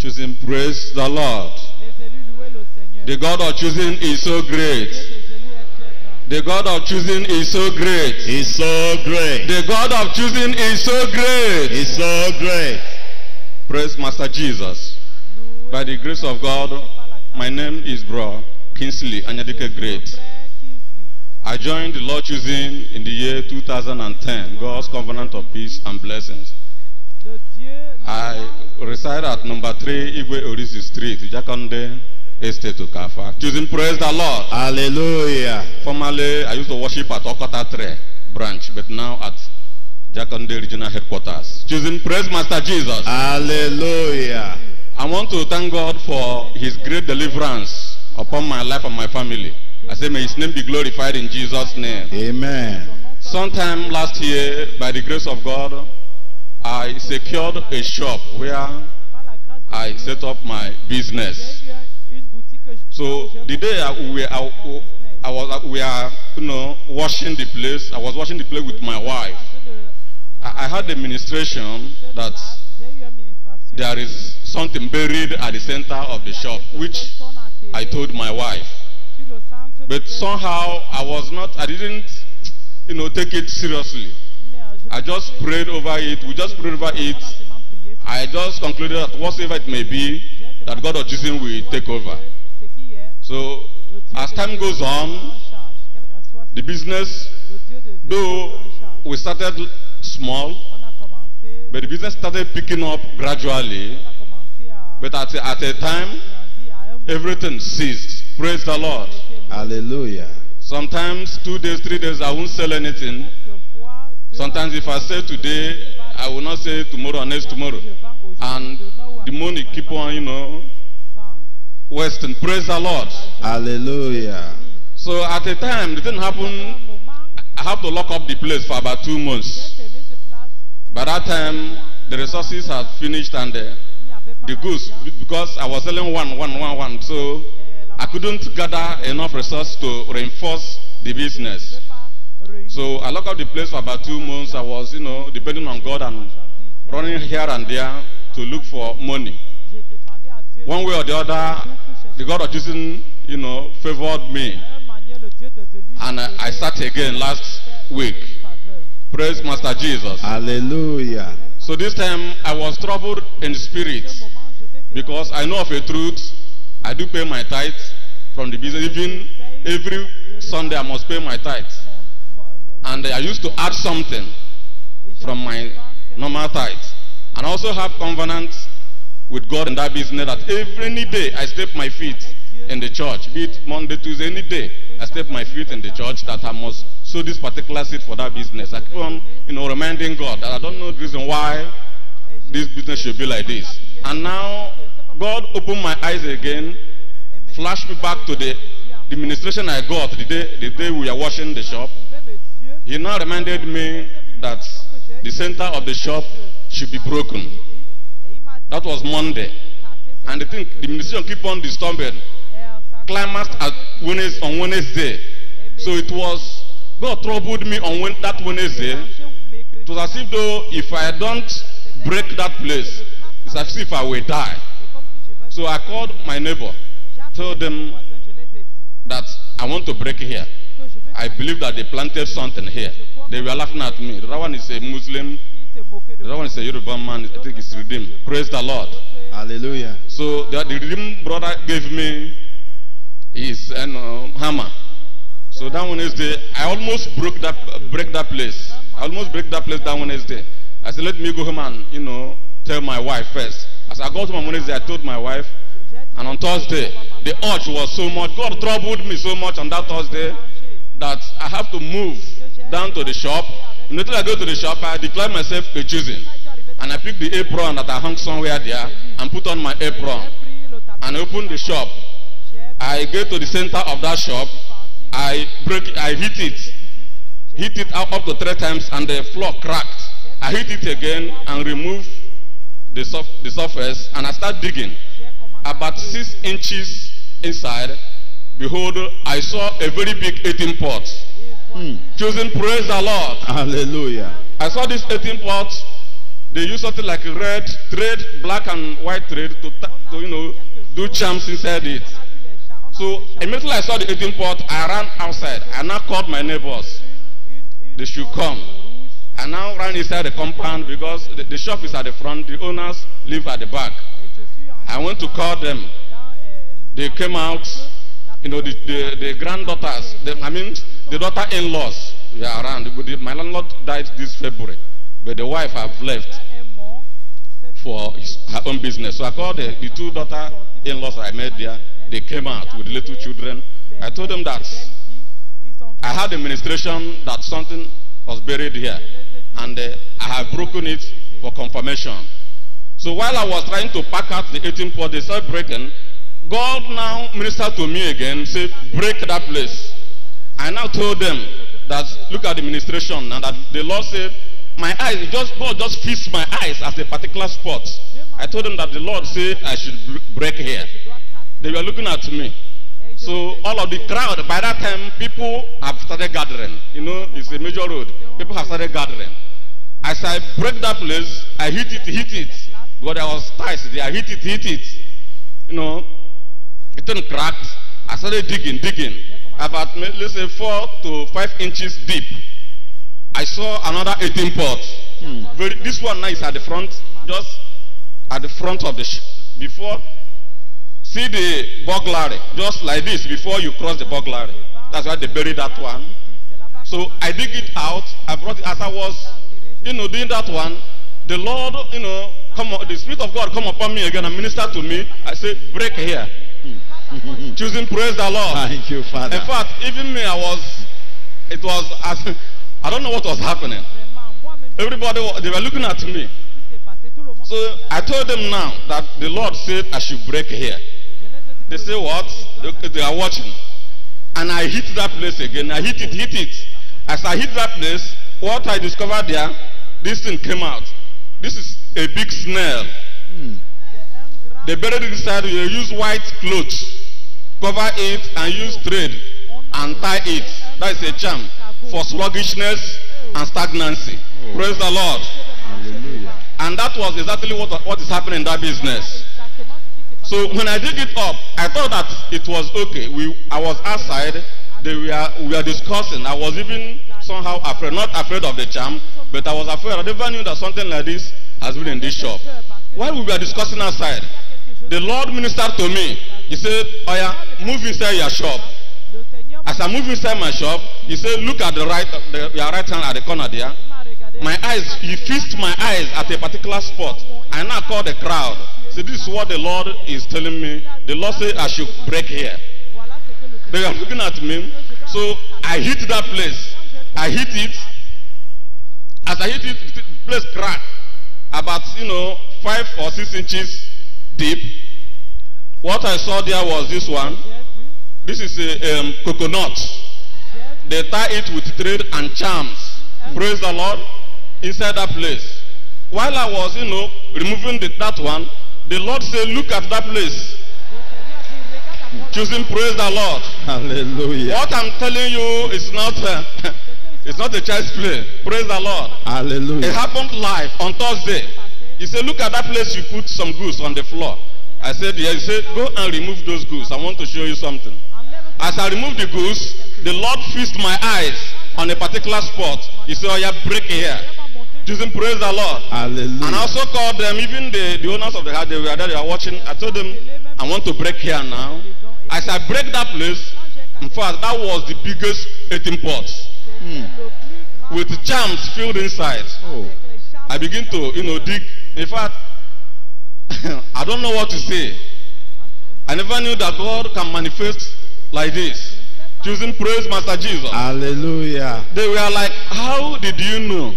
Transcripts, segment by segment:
choosing, praise the Lord. The God of choosing is so great. The God of choosing is so great. He's so great. The God of choosing is so great. He's so great. Praise Master Jesus. By the grace of God, my name is Bro Kingsley Anyadike Great. I joined the Lord choosing in the year 2010, God's Covenant of Peace and Blessings. I reside at number 3 Igwe Orisi Street, Jakonde Estate to Kafa. Choosing, praise the Lord. Hallelujah. Formerly, I used to worship at Okota 3 branch, but now at Jakonde Regional Headquarters. Choosing, praise Master Jesus. Hallelujah. I want to thank God for His great deliverance upon my life and my family. I say, may His name be glorified in Jesus' name. Amen. Sometime last year, by the grace of God, I secured a shop where I set up my business. So the day we are washing the place, I was washing the place with my wife. I had the ministration that there is something buried at the center of the shop, which I told my wife. But somehow I didn't take it seriously. I just prayed over it. We just prayed over it. I just concluded that whatever it may be, that God of choosing will take over. So as time goes on, the business, though we started small, but the business started picking up gradually. But at a time, everything ceased. Praise the Lord. Hallelujah. Sometimes 2 days, 3 days, I won't sell anything. Sometimes if I say today, I will not say tomorrow or next tomorrow. And the money keep on, wasting. Praise the Lord. Hallelujah. So at a time, the thing happened, I have to lock up the place for about 2 months. By that time, the resources had finished and the goods, because I was selling one. So I couldn't gather enough resources to reinforce the business. So I locked up the place for about 2 months. I was, depending on God and running here and there to look for money. One way or the other, the God of choosing, favored me. And I started again last week. Praise Master Jesus. Hallelujah. So this time I was troubled in spirit, because I know of a truth. I do pay my tithe from the business. Even every Sunday I must pay my tithe. And I used to add something from my normal tithe. And I also have covenant with God in that business that every day I step my feet in the church, be it Monday, Tuesday, any day, I step my feet in the church, that I must sow this particular seed for that business. I keep on, reminding God that I don't know the reason why this business should be like this. And now, God opened my eyes again, flashed me back to the ministration I got the day we were washing the shop. He now reminded me that the center of the shop should be broken. That was Monday. And I think the ministration keep on disturbing. Climaxed on Wednesday. So it was, God troubled me on that Wednesday. It was as if though if I don't break that place, it's as if I will die. So I called my neighbor, told them that I want to break here. I believe that they planted something here. They were laughing at me. The other one is a Muslim. The other one is a Yoruba man. I think it's redeemed. Praise the Lord. Hallelujah. So the redeemed brother gave me his hammer. So that Wednesday, I almost break that place. I almost break that place that Wednesday. I said, let me go home and, tell my wife first. As I got home on Wednesday, I told my wife. And on Thursday, the urge was so much. God troubled me so much on that Thursday that I have to move down to the shop. Immediately I go to the shop, I declare myself a choosing. And I pick the apron that I hung somewhere there and put on my apron. And open the shop. I get to the center of that shop. I hit it. Hit it up to 3 times and the floor cracked. I hit it again and remove the surface and I start digging. About 6 inches inside, behold, I saw a very big 18 pot. Choosing, praise the Lord. Hallelujah. I saw this 18 pot. they use something like red thread, black and white thread to do charms inside it. So immediately I saw the 18 pot, I ran outside. I now called my neighbors. They should come. I now ran inside the compound because the shop is at the front, the owners live at the back. I went to call them. They came out, the granddaughters, the daughter-in-laws were around. My landlord died this February, but the wife have left for her own business. So I called the two daughter-in-laws I met there. They came out with little children. I told them that I had a ministration that something was buried here, and I have broken it for confirmation. So while I was trying to pack out the 18 pot, they started breaking. God now ministered to me again, said, break that place. I now told them that, look at the ministration, and that the Lord said, my eyes, God just fixed my eyes at a particular spot. I told them that the Lord said I should break here. They were looking at me. So all of the crowd, by that time, people have started gathering. It's a major road. People have started gathering. As I break that place, I hit it. Because there was ties there. I hit it. It turned cracked. I started digging. About, let's say, 4 to 5 inches deep. I saw another 18 pot. This one now is at the front, just at the front of the before. See the burglary, just like this, before you cross the burglary. That's why they buried that one. So I dig it out. I brought it as I was, doing that one. The Lord, the Spirit of God come upon me again and minister to me. I said, break here. Choosing, praise the Lord. Thank you, Father. In fact, even me, I don't know what was happening. Everybody, they were looking at me. So I told them now that the Lord said I should break here. They say what? They are watching. And I hit that place again. I hit it. As I hit that place, what I discovered there, this thing came out. This is a big snail. They buried it inside. They use white clothes, cover it, and use thread and tie it. That is a charm for sluggishness and stagnancy. Praise the Lord. Hallelujah. And that was exactly what is happening in that business. So when I dig it up, I thought that it was okay. I was outside. We were discussing. I was even somehow afraid, not afraid of the charm, but I was afraid. I never knew that something like this has been in this shop. While we were discussing outside, the Lord ministered to me. He said, "Oya, move inside your shop." As I move inside my shop, he said, "Look at your right hand at the corner there." My eyes, he fixed my eyes at a particular spot. I now called the crowd. So this is what the Lord is telling me. The Lord said I should break here. They are looking at me. So I hit that place. I hit it. As I hit it, the place cracked. About 5 or 6 inches deep. What I saw there was this one. This is a coconut. They tie it with thread and charms. Praise the Lord. Inside that place. While I was, removing that one, the Lord said, "Look at that place." Choosing, praise the Lord. Hallelujah. What I'm telling you is not it's not a child's play. Praise the Lord. Hallelujah. It happened live on Thursday. He said, "Look at that place you put some goods on the floor." I said, "Yeah." He said, "Go and remove those goods. I want to show you something." As I removed the goods, the Lord fixed my eyes on a particular spot. He said, "Oh, yeah, break here." Choosing, praise the Lord. Hallelujah. And I also called them, even the owners of the house, they were there, they were watching. I told them, "I want to break here now." As I break that place, in fact, that was the biggest 18 pots. With charms filled inside. Oh. I begin to, dig. In fact, I don't know what to say. I never knew that God can manifest like this. Choosing, praise Master Jesus. Hallelujah. They were like, "How did you know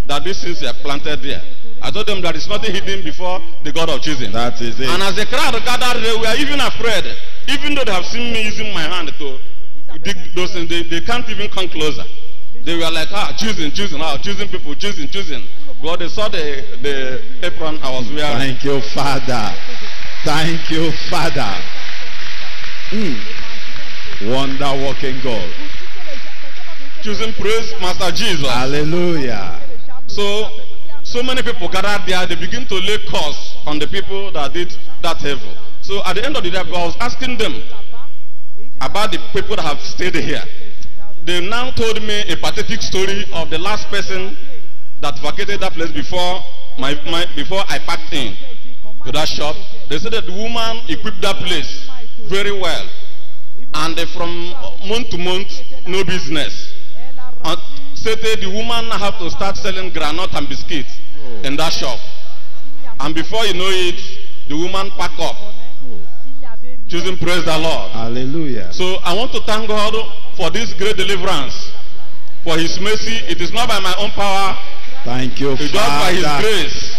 that these things are planted there?" I told them that it's nothing hidden before the God of choosing. That is it. And as the crowd gathered, they were even afraid. Even though they have seen me using my hand to dig those things, they can't even come closer. They were like, choosing people, choosing. God, they saw the apron I was wearing. Thank you, Father. Thank you, Father. Wonder working God. Choosing, praise Master Jesus. Hallelujah. So so many people gathered there, they begin to lay curse on the people that did that evil. So at the end of the day, I was asking them about the people that have stayed here. They now told me a pathetic story of the last person that vacated that place before I packed in to that shop. They said that the woman equipped that place very well, and from month to month, no business. And said that the woman have to start selling granite and biscuits in that shop, and before you know it, the woman pack up, choosing praise the Lord. Hallelujah. So I want to thank God for this great deliverance, for His mercy. It is not by my own power. Thank you, It's just by His Father. grace.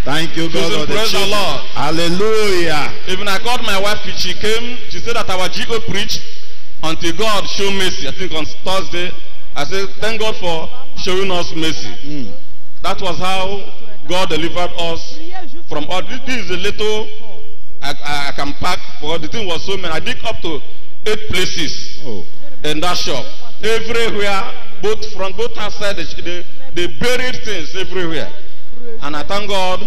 Thank you, God, for the Praise the children. Lord. Hallelujah. Even I called my wife, she came, she said that our GO preached until God showed mercy. I think on Thursday, I said, thank God for showing us mercy. That was how God delivered us from all. This is a little I can pack, for the thing was so many. I dig up to 8 places in that shop. Everywhere, both front, both outside, they buried things everywhere. And I thank God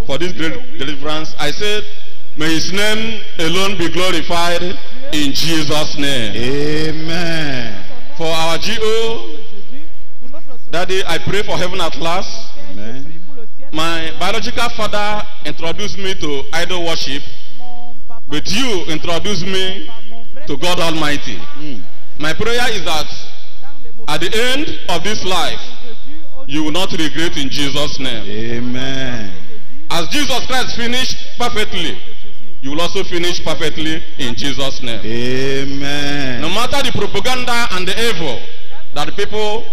for this great deliverance. I said, may His name alone be glorified in Jesus' name. Amen. For our GO, Daddy, I pray for heaven at last. Amen. My biological father introduced me to idol worship, but you introduced me to God Almighty. My prayer is that at the end of this life, you will not regret in Jesus' name. Amen. As Jesus Christ finished perfectly, you will also finish perfectly in Jesus' name. Amen. No matter the propaganda and the evil that the people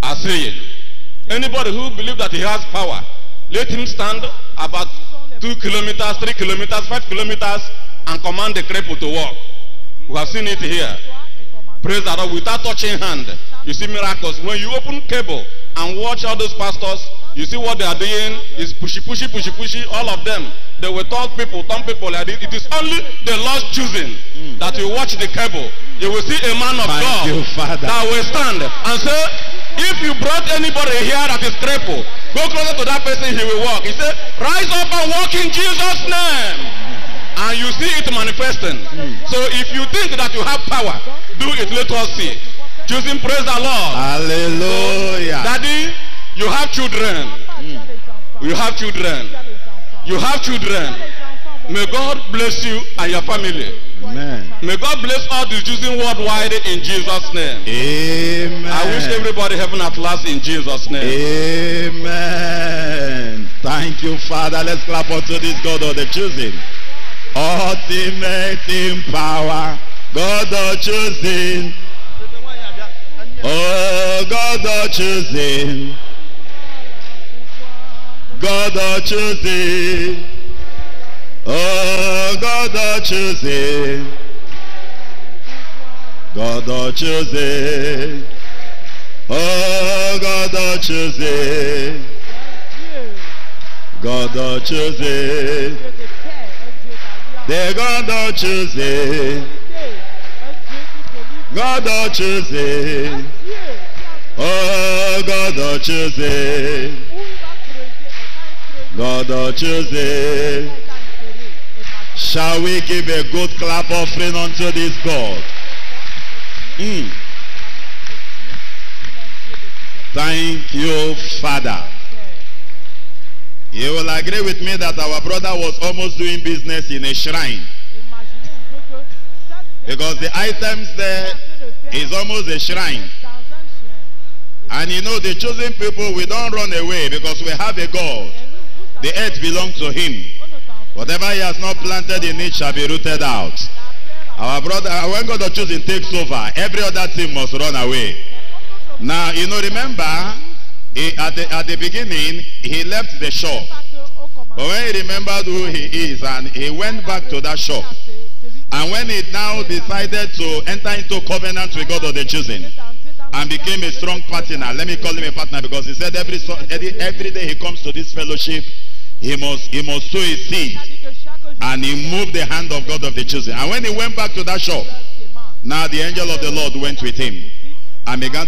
are saying, anybody who believes that he has power, let him stand about 2 kilometers, 3 kilometers, 5 kilometers and command the cripple to walk. We have seen it here. Praise the Lord, without touching hand. You see miracles. When you open cable and watch all those pastors, you see what they are doing is pushy, all of them. They will turn people like this. It is only the Lord's choosing that you watch the cable. You will see a man of God that will stand and say, if you brought anybody here that is crippled, go closer to that person, he will walk. He said, rise up and walk in Jesus' name. And you see it manifesting. So if you think that you have power, do it. Let us see. Choosing praise the Lord. Hallelujah. So, Daddy, you have children. You have children. You have children. May God bless you and your family. Amen. May God bless all the choosing worldwide in Jesus' name. Amen. I wish everybody heaven at last in Jesus' name. Amen. Thank you, Father. Let's clap unto this God of the choosing. Ultimate in power, God of choosing. Oh, God of choosing. God of choosing. Oh, God of choosing. God of choosing. Oh, God of choosing. God of choosing. The God of choosing. God of choosing. Oh, God of choosing. God of choosing. Shall we give a good clap offering unto this God? Thank you, Father. You will agree with me that our brother was almost doing business in a shrine. Because the items there is almost a shrine. And you know, the chosen people, we don't run away because we have a God. The earth belongs to Him. Whatever He has not planted in it shall be rooted out. Our brother, when God of choosing takes over, every other thing must run away. Now, you know, remember, at the beginning, he left the shop. But when he remembered who he is, and he went back to that shop. And when he now decided to enter into covenant with God of the choosing, and became a strong partner, let me call him a partner, because he said every day he comes to this fellowship, he must sow a seed. And he moved the hand of God of the choosing. And when he went back to that shop, now the angel of the Lord went with him and began